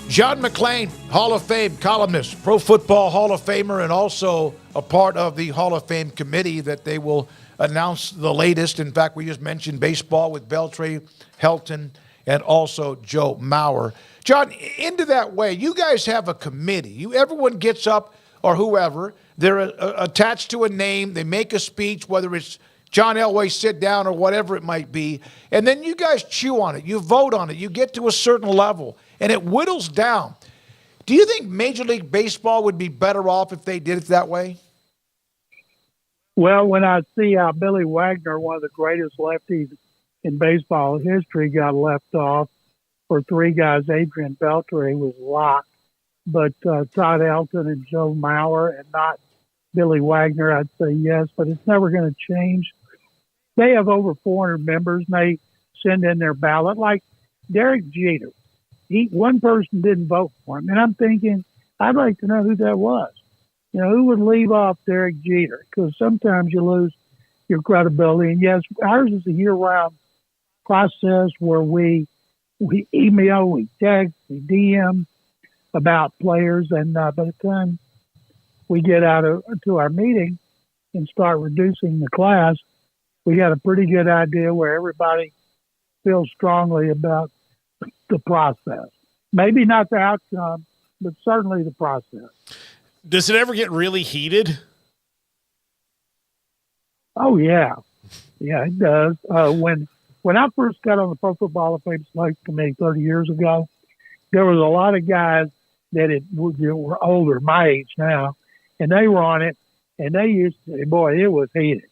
John McClain, Hall of Fame columnist, Pro Football Hall of Famer, and also a part of the Hall of Fame committee that they will announce the latest. In fact, we just mentioned baseball with Beltray, Helton, and also Joe Mauer. John, into that way, you guys have a committee. Everyone gets up, or whoever, they're attached to a name, they make a speech, whether it's John Elway sit down or whatever it might be, and then you guys chew on it, you vote on it, you get to a certain level, and it whittles down. Do you think Major League Baseball would be better off if they did it that way? Well, when I see how Billy Wagner, one of the greatest lefties in baseball history, got left off for three guys, Adrian Beltre was locked, but Todd Helton and Joe Mauer and not Billy Wagner, I'd say yes, but it's never going to change. They have over 400 members, and they send in their ballot. Like Derek Jeter, one person didn't vote for him. And I'm thinking, I'd like to know who that was. You know, who would leave off Derek Jeter? Because sometimes you lose your credibility. And yes, ours is a year-round process where we email, we text, we DM about players. And by the time we get to our meeting and start reducing the class, we got a pretty good idea where everybody feels strongly about the process. Maybe not the outcome, but certainly the process. Does it ever get really heated? Oh, yeah. Yeah, it does. When I first got on the Pro Football Hall of Fame Select Committee 30 years ago, there was a lot of guys that were older, my age now, and they were on it, and they used to, boy, it was heated.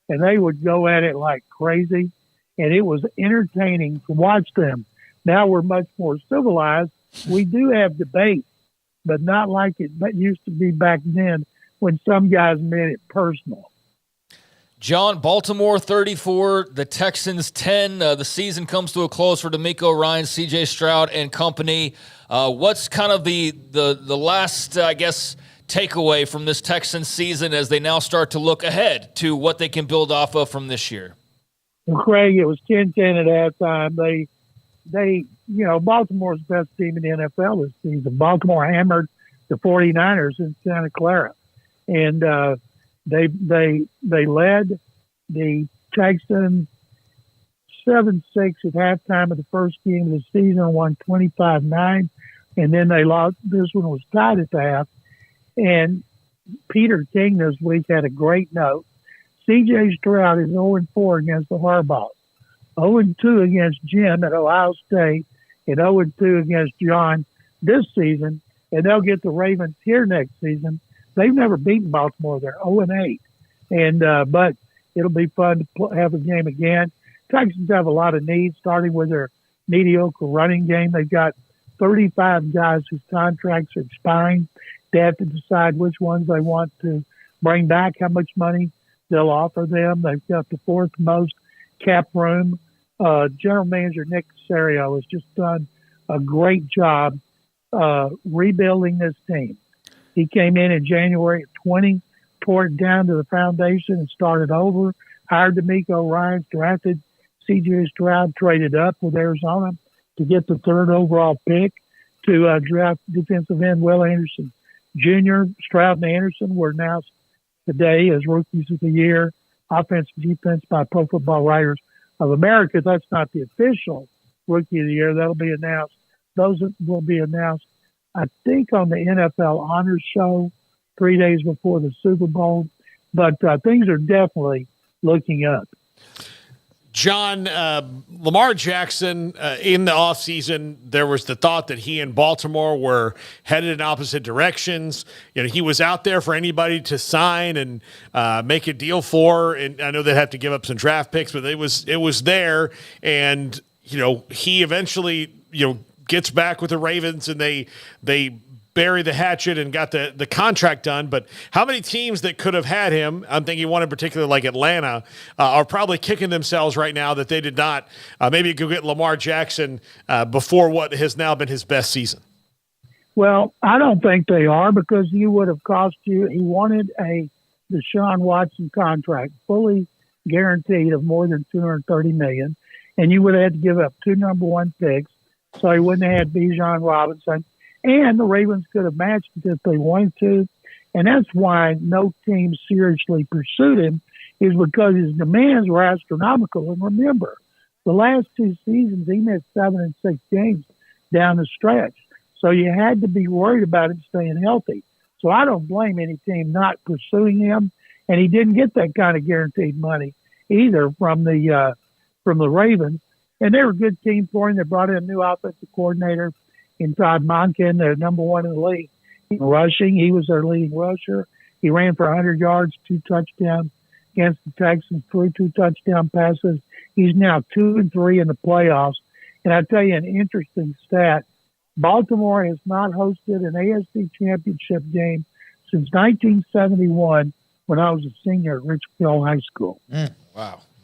And they would go at it like crazy, and it was entertaining to watch them. Now we're much more civilized. We do have debate, but not like it used to be back then when some guys made it personal. John, Baltimore 34, the Texans 10. The season comes to a close for DeMeco Ryans, C.J. Stroud, and company. What's kind of the last, I guess, takeaway from this Texans season as they now start to look ahead to what they can build off of from this year? Well, Craig, it was 10-10 at halftime. They, Baltimore's best team in the NFL this season. Baltimore hammered the 49ers in Santa Clara. And they led the Texans 7-6 at halftime of the first game of the season, won 25-9. And then they lost. This one was tied at the half. And Peter King this week had a great note. C.J. Stroud is 0-4 against the Harbaughs, 0-2 against Jim at Ohio State, and 0-2 against John this season. And they'll get the Ravens here next season. They've never beaten Baltimore. They're 0-8. And but it'll be fun to have a game again. Texans have a lot of needs, starting with their mediocre running game. They've got 35 guys whose contracts are expiring. They have to decide which ones they want to bring back, how much money they'll offer them. They've got the fourth most cap room. General Manager Nick Caserio has just done a great job rebuilding this team. He came in January of 20, tore it down to the foundation and started over, hired DeMeco Ryans, drafted C.J. Stroud, traded up with Arizona to get the third overall pick to draft defensive end Will Anderson Jr. Stroud and Anderson were announced today as Rookies of the Year, offense and defense by Pro Football Writers of America. That's not the official Rookie of the Year. That'll be announced. Those will be announced, I think, on the NFL Honors Show 3 days before the Super Bowl. But things are definitely looking up. John, Lamar Jackson, in the offseason, there was the thought that he and Baltimore were headed in opposite directions. He was out there for anybody to sign and make a deal for. And I know they'd have to give up some draft picks, but it was there. And, he eventually, gets back with the Ravens and they bury the hatchet and got the contract done. But how many teams that could have had him, I'm thinking one in particular like Atlanta, are probably kicking themselves right now that they did not maybe go get Lamar Jackson before what has now been his best season? Well, I don't think they are, because he would have cost you. He wanted a Deshaun Watson contract, fully guaranteed, of more than $230 million, and you would have had to give up 2 number 1 picks. So he wouldn't have had Bijan Robinson. And the Ravens could have matched it if they wanted to. And that's why no team seriously pursued him, is because his demands were astronomical. And remember, the last 2 seasons, he missed 7 and 6 games down the stretch. So you had to be worried about him staying healthy. So I don't blame any team not pursuing him. And he didn't get that kind of guaranteed money either from the Ravens. And they were a good team for him. They brought in a new offensive coordinator in Todd Monken. They're number 1 in the league in rushing. He was their leading rusher. He ran for 100 yards, 2 touchdowns against the Texans, 2 touchdown passes. He's now 2-3 in the playoffs. And I tell you an interesting stat. Baltimore has not hosted an AFC championship game since 1971 when I was a senior at Richfield High School.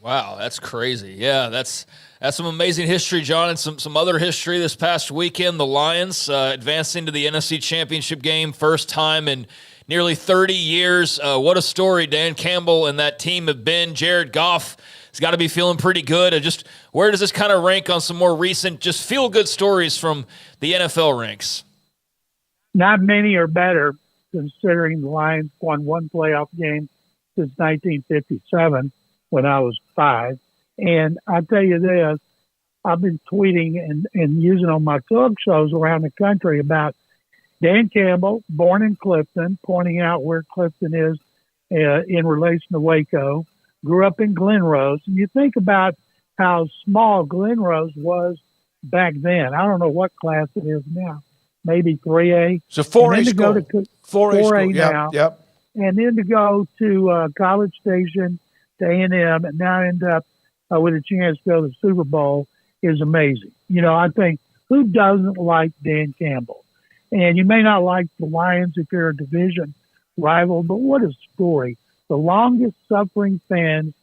Wow, that's crazy. Yeah, that's some amazing history, John, and some other history this past weekend. The Lions advancing to the NFC Championship game, first time in nearly 30 years. What a story Dan Campbell and that team have been. Jared Goff has got to be feeling pretty good. Just where does this kind of rank on some more recent, just feel-good stories from the NFL ranks? Not many are better, considering the Lions won 1 playoff game since 1957 when I was 5. And I tell you this, I've been tweeting and using on my talk shows around the country about Dan Campbell, born in Clifton, pointing out where Clifton is in relation to Waco, grew up in Glen Rose. And you think about how small Glen Rose was back then. I don't know what class it is now, maybe 3A. It's a 4A to school. go to 4A school, now. Yep. And then to go to College Station, to A&M, and now end up with a chance to go to the Super Bowl is amazing. You know, I think, who doesn't like Dan Campbell? And you may not like the Lions if you're a division rival, but what a story. The longest suffering fans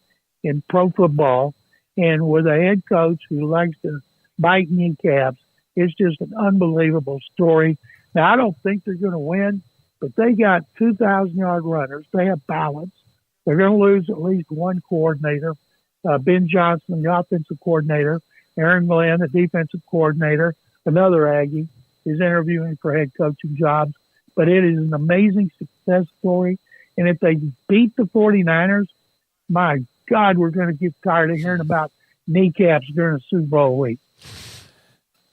in pro football, and with a head coach who likes to bite kneecaps. It's just an unbelievable story. Now, I don't think they're going to win, but they got 2,000-yard runners. They have balance. They're going to lose at least 1 coordinator. Ben Johnson, the offensive coordinator. Aaron Glenn, the defensive coordinator, another Aggie, is interviewing for head coaching jobs. But it is an amazing success story. And if they beat the 49ers, my God, we're going to get tired of hearing about kneecaps during the Super Bowl week.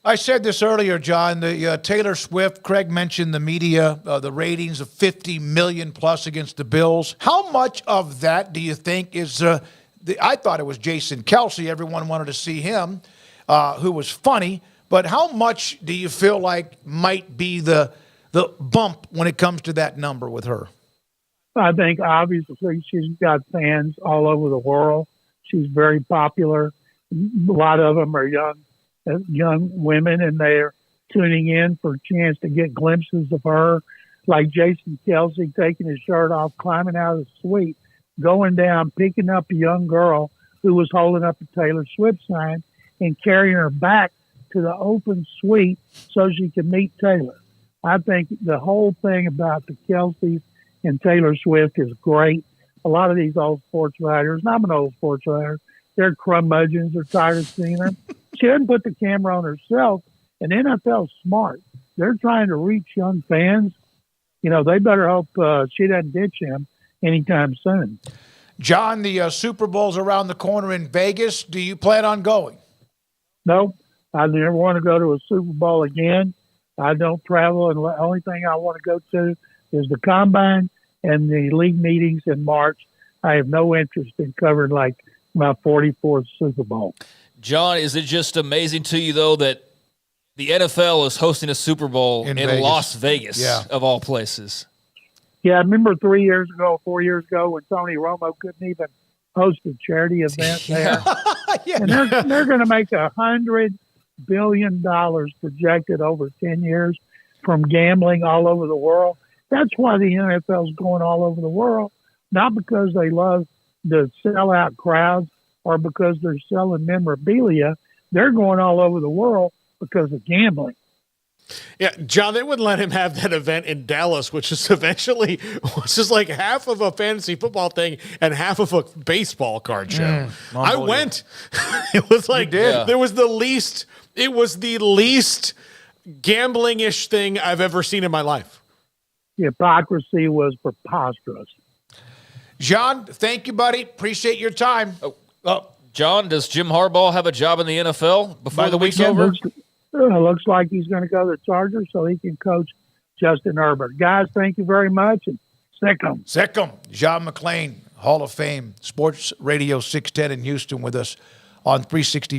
I said this earlier, John. The Taylor Swift, Craig mentioned the media, the ratings of 50 million plus against the Bills. How much of that do you think is I thought it was Jason Kelsey. Everyone wanted to see him, who was funny. But how much do you feel like might be the bump when it comes to that number with her? I think obviously she's got fans all over the world. She's very popular. A lot of them are young women, and they're tuning in for a chance to get glimpses of her, like Jason Kelsey taking his shirt off, climbing out of the suite, going down, picking up a young girl who was holding up a Taylor Swift sign and carrying her back to the open suite so she could meet Taylor. I think the whole thing about the Kelseys and Taylor Swift is great. A lot of these old sports writers, and I'm an old sports writer, they're curmudgeons. They're tired of seeing her. She doesn't put the camera on herself, and NFL's smart. They're trying to reach young fans. You know, they better hope she doesn't ditch him anytime soon. John, the Super Bowl's around the corner in Vegas. Do you plan on going? No, I never want to go to a Super Bowl again. I don't travel, and the only thing I want to go to is the Combine and the league meetings in March. I have no interest in covering like my 44th Super Bowl. John, is it just amazing to you, though, that the NFL is hosting a Super Bowl in Las Vegas, of all places? Yeah, I remember 4 years ago when Tony Romo couldn't even host a charity event there. And they're going to make $100 billion projected over 10 years from gambling all over the world. That's why the NFL is going all over the world, not because they love the sellout crowds or because they're selling memorabilia. They're going all over the world because of gambling. Yeah, John, they wouldn't let him have that event in Dallas, which is eventually was just like half of a fantasy football thing and half of a baseball card show. I went. It was like there was the least. It was the least gambling-ish thing I've ever seen in my life. The hypocrisy was preposterous. John, thank you, buddy. Appreciate your time. John, does Jim Harbaugh have a job in the NFL before By the the week's weekend, over? Looks like he's going to go to the Chargers so he can coach Justin Herbert. Guys, thank you very much. And sick 'em. Sick 'em. John McClain, Hall of Fame, Sports Radio 610 in Houston with us on 360.